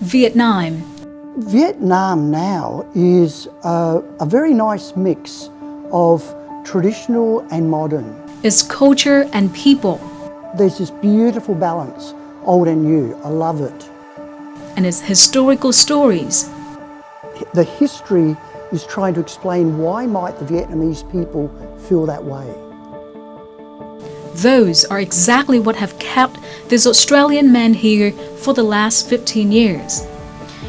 Vietnam. Vietnam now is a very nice mix of traditional and modern. Its culture and people. There's this beautiful balance, old and new. I love it. And its historical stories. The history is trying to explain why might the Vietnamese people feel that way. Those are exactly what have kept this Australian man here for the last 15 years.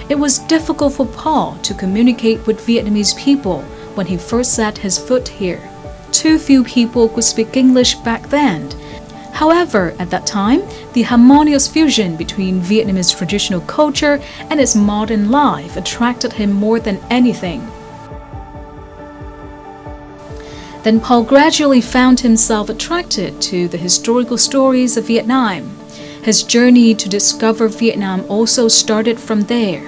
It was difficult for Paul to communicate with Vietnamese people when he first set his foot here. Too few people could speak English back then. However, at that time, the harmonious fusion between Vietnamese traditional culture and its modern life attracted him more than anything. Then Paul gradually found himself attracted to the historical stories of Vietnam. His journey to discover Vietnam also started from there.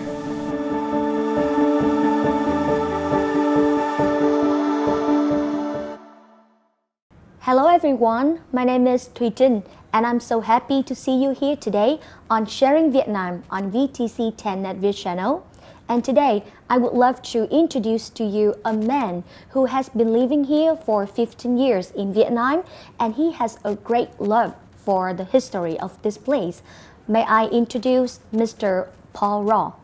Hello everyone, my name is Thuỳ Trinh and I'm so happy to see you here today on Sharing Vietnam on VTC10 Net Việt channel. And today I would love to introduce to you a man who has been living here for 15 years in Vietnam and he has a great love for the history of this place. May I introduce Mr. Paul Rowe.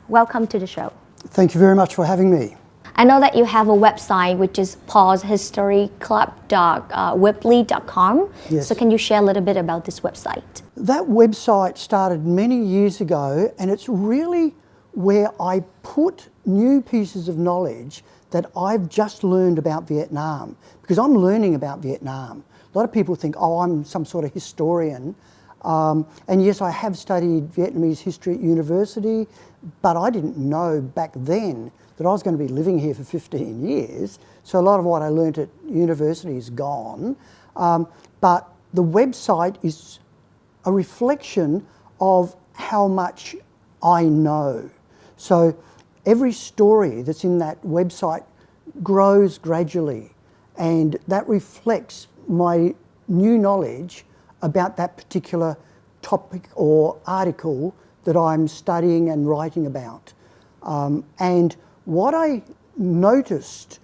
Welcome to the show. Thank you very much for having me. I know that you have a website which is paulshistoryclub.weebly.com. Yes. So can you share a little bit about this website? That website started many years ago and it's really where I put new pieces of knowledge that I've just learned about Vietnam, because I'm learning about Vietnam. A lot of people think, oh, I'm some sort of historian. And yes, I have studied Vietnamese history at university, but I didn't know back then that I was going to be living here for 15 years. So a lot of what I learned at university is gone. But the website is a reflection of how much I know. So every story that's in that website grows gradually, and that reflects my new knowledge about that particular topic or article that I'm studying and writing about. And what I noticed,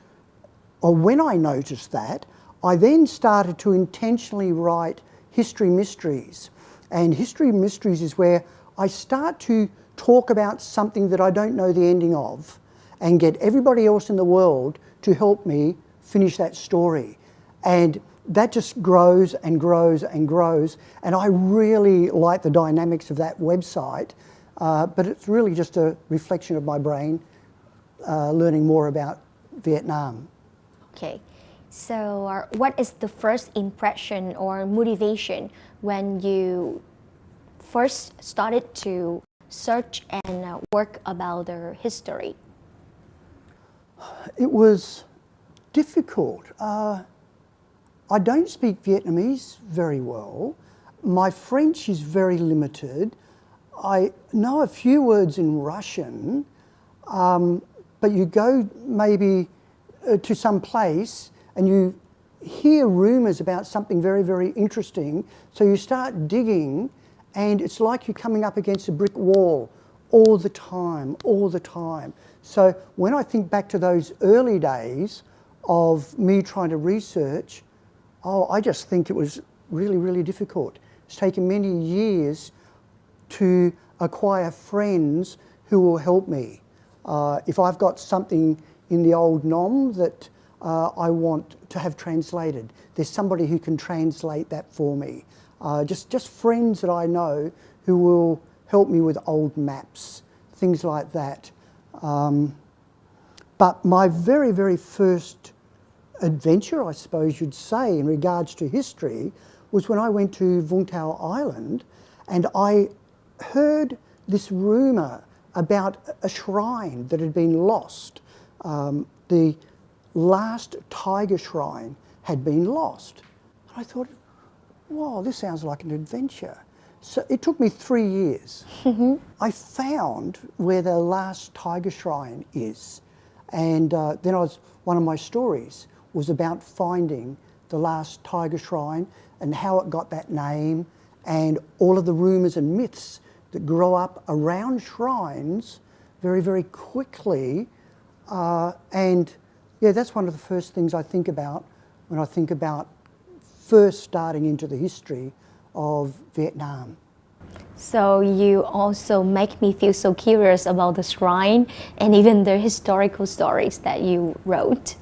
or when I noticed that, I then started to intentionally write history mysteries. And history mysteries is where I start to talk about something that I don't know the ending of and get everybody else in the world to help me finish that story. And that just grows and grows and grows. And I really like the dynamics of that website, but it's really just a reflection of my brain learning more about Vietnam. Okay, so what is the first impression or motivation when you first started to search and work about their history? It was difficult. I don't speak Vietnamese very well. My French is very limited. I know a few words in Russian, but you go maybe to some place and you hear rumours about something very, very interesting, so you start digging and it's like you're coming up against a brick wall all the time, all the time. So when I think back to those early days of me trying to research, I just think it was really, really difficult. It's taken many years to acquire friends who will help me. If I've got something in the old nom that I want to have translated, there's somebody who can translate that for me. Just friends that I know who will help me with old maps, things like that. But my very, very first adventure, I suppose you'd say, in regards to history, was when I went to Vung Tau Island and I heard this rumour about a shrine that had been lost. The last tiger shrine had been lost. And I thought, wow, this sounds like an adventure. So it took me 3 years. I found where the last tiger shrine is. And then one of my stories was about finding the last tiger shrine and how it got that name and all of the rumours and myths that grow up around shrines very, very quickly. And yeah, that's one of the first things I think about when I think about first starting into the history of Vietnam. So you also make me feel so curious about the shrine and even the historical stories that you wrote.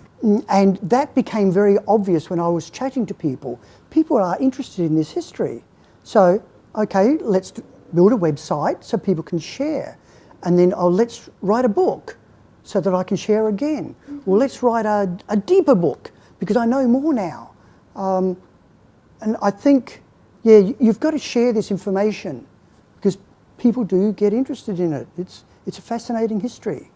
And that became very obvious when I was chatting to people. People are interested in this history. So, okay, let's build a website so people can share. And then, let's write a book so that I can share again. Well, let's write a deeper book because I know more now. And I think, yeah, you've got to share this information because people do get interested in it. It's a fascinating history.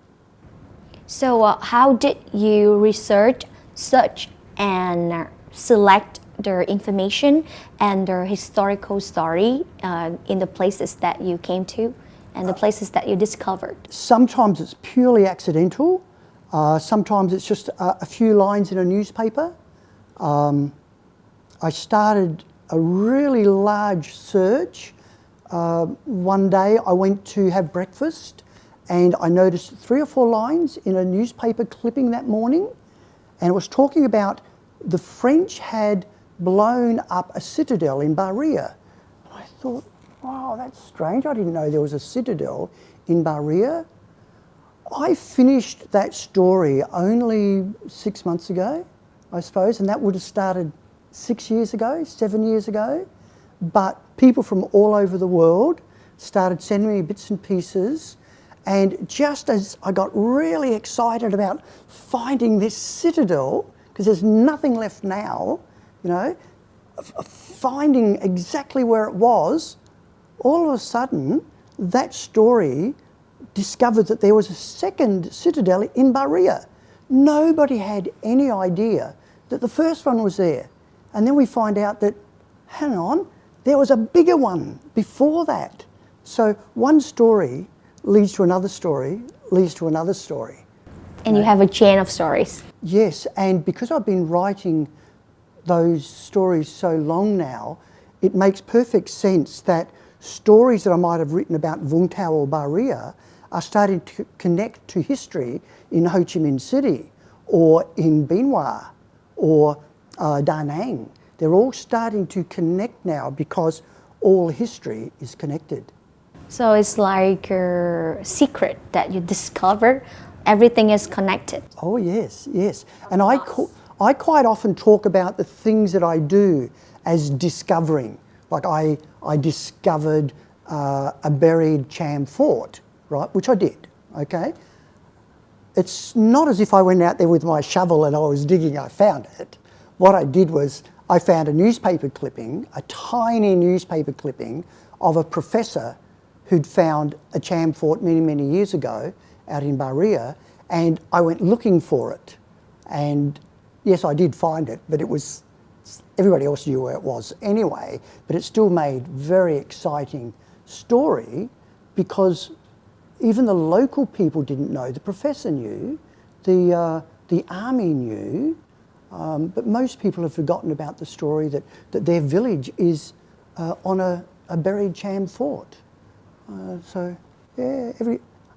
So how did you research, search, and select the information and the historical story in the places that you came to and the places that you discovered? Sometimes it's purely accidental. Sometimes it's just a few lines in a newspaper. I started a really large search. One day I went to have breakfast and I noticed 3 or 4 lines in a newspaper clipping that morning, and it was talking about the French had blown up a citadel in Bahria. I thought, wow, that's strange. I didn't know there was a citadel in Bahria. I finished that story only 6 months ago, I suppose, and that would have started 6 years ago, 7 years ago. But people from all over the world started sending me bits and pieces. And just as I got really excited about finding this citadel, because there's nothing left now, you know, finding exactly where it was, all of a sudden, that story discovered that there was a second citadel in Bahria. Nobody had any idea that the first one was there. And then we find out that, hang on, there was a bigger one before that. So one story leads to another story, leads to another story. And you have a chain of stories. Yes, and because I've been writing those stories so long now, it makes perfect sense that stories that I might have written about Vung Tau or Bahria are starting to connect to history in Ho Chi Minh City or in Bien Hoa or Da Nang. They're all starting to connect now because all history is connected. So it's like a secret that you discover. Everything is connected. Oh yes, yes. And I quite often talk about the things that I do as discovering. Like I discovered a buried Cham fort, right, which I did, okay? It's not as if I went out there with my shovel and I was digging, I found it. What I did was I found a newspaper clipping, a tiny newspaper clipping of a professor who'd found a Cham fort many, many years ago out in Bahria, and I went looking for it. And yes, I did find it, but it was, everybody else knew where it was anyway, but it still made very exciting story because even the local people didn't know. The professor knew, the army knew, but most people have forgotten about the story that their village is on a buried Cham fort. So yeah,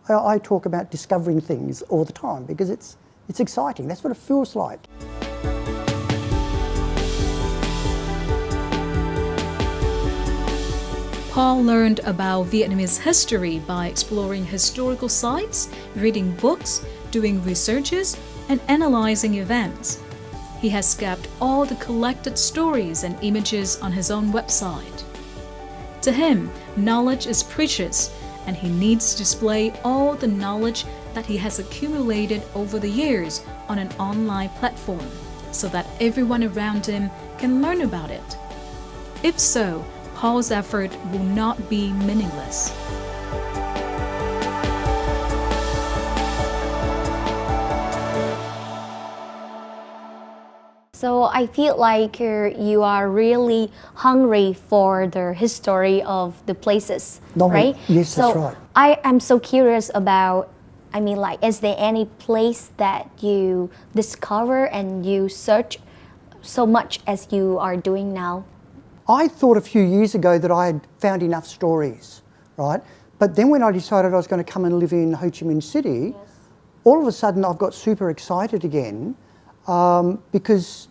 I talk about discovering things all the time because it's exciting. That's what it feels like. Paul learned about Vietnamese history by exploring historical sites, reading books, doing researches, and analyzing events. He has kept all the collected stories and images on his own website. To him, knowledge is precious, and he needs to display all the knowledge that he has accumulated over the years on an online platform so that everyone around him can learn about it. If so, Paul's effort will not be meaningless. So I feel like you are really hungry for the history of the places, right? Yes, so that's right. I am so curious about, I mean, like, is there any place that you discover and you search so much as you are doing now? I thought a few years ago that I had found enough stories. right? But then when I decided I was going to come and live in Ho Chi Minh City, all of a sudden I've got super excited again because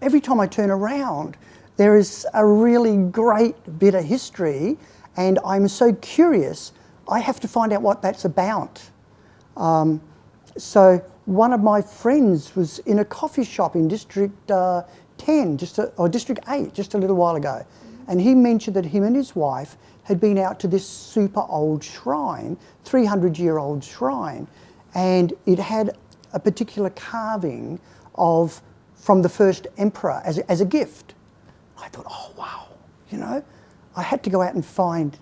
every time I turn around, there is a really great bit of history, and I'm so curious, I have to find out what that's about. So one of my friends was in a coffee shop in District 10, or District 8, just a little while ago. And he mentioned that him and his wife had been out to this super old shrine, 300-year-old shrine, and it had a particular carving from the first emperor as a gift. I thought, oh wow, you know, I had to go out and find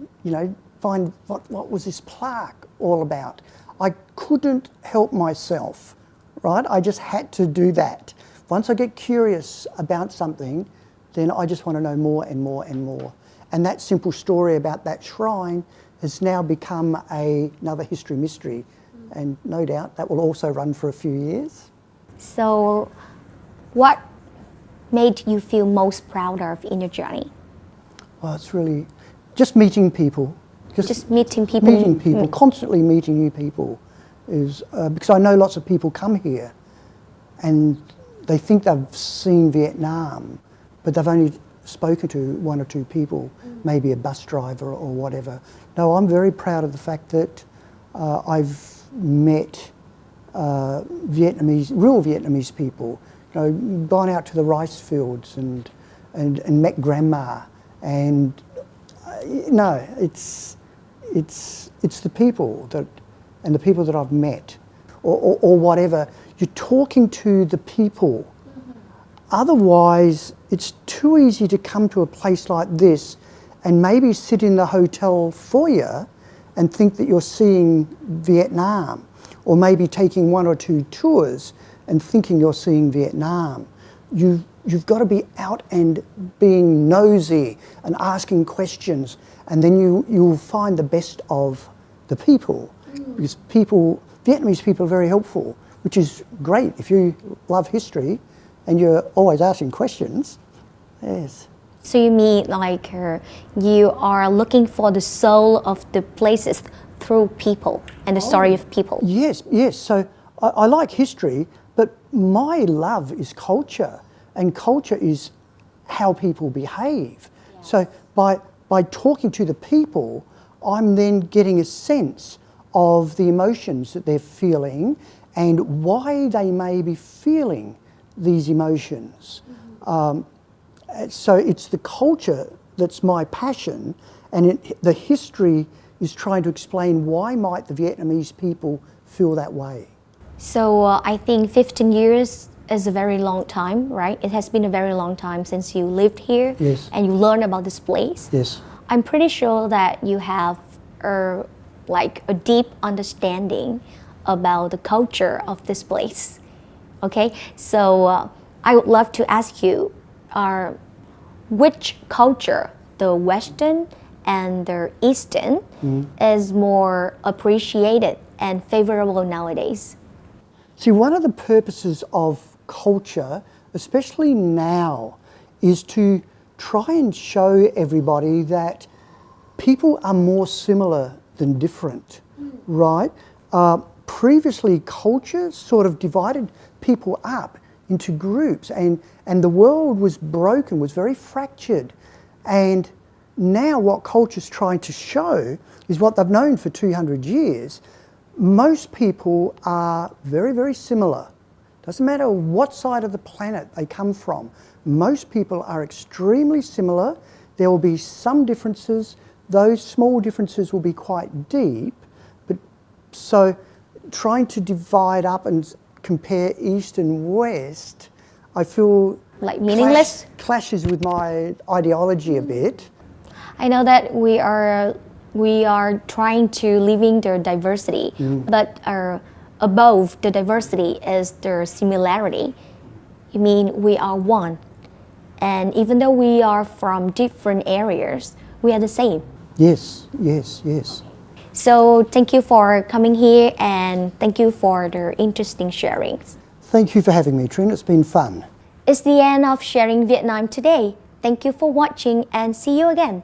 what was this plaque all about. I couldn't help myself, right? I just had to do that. Once I get curious about something, then I just want to know more and more and more. And that simple story about that shrine has now become another history mystery. And no doubt that will also run for a few years. So what made you feel most proud of in your journey? Well, it's really just meeting people. Just meeting people? Meeting people, constantly meeting new people. Is because I know lots of people come here and they think they've seen Vietnam, but they've only spoken to one or two people, maybe a bus driver or whatever. No, I'm very proud of the fact that I've met real Vietnamese people, you know, gone out to the rice fields and met grandma, and no, it's the people that I've met, or whatever. You're talking to the people. Otherwise, it's too easy to come to a place like this and maybe sit in the hotel foyer and think that you're seeing Vietnam, or maybe taking one or two tours and thinking you're seeing Vietnam. You've got to be out and being nosy and asking questions, and then you'll find the best of the people. Because Vietnamese people are very helpful, which is great if you love history and you're always asking questions. Yes. So you mean like you are looking for the soul of the places through people and the story of people? Yes, yes. So I like history, but my love is culture, and culture is how people behave. Yes. So by talking to the people, I'm then getting a sense of the emotions that they're feeling and why they may be feeling these emotions. So it's the culture that's my passion, and the history is trying to explain why might the Vietnamese people feel that way. So I think 15 years is a very long time, right? It has been a very long time since you lived here. Yes. And you learned about this place. Yes. I'm pretty sure that you have a deep understanding about the culture of this place. Okay, so I would love to ask you, which culture, the Western and the Eastern, is more appreciated and favorable nowadays? See, one of the purposes of culture, especially now, is to try and show everybody that people are more similar than different, right? Previously, culture sort of divided people up into groups, and the world was broken, was very fractured. And now what culture's trying to show is what they've known for 200 years. Most people are very, very similar. Doesn't matter what side of the planet they come from. Most people are extremely similar. There will be some differences. Those small differences will be quite deep. But so trying to divide up and compare East and West, I feel like meaningless? Clashes with my ideology a bit. I know that we are trying to live in the diversity, but above the diversity is the similarity. I mean, we are one. And even though we are from different areas, we are the same. Yes, yes, yes. So thank you for coming here, and thank you for the interesting sharings. Thank you for having me, Trin. It's been fun. It's the end of Sharing Vietnam today. Thank you for watching, and see you again.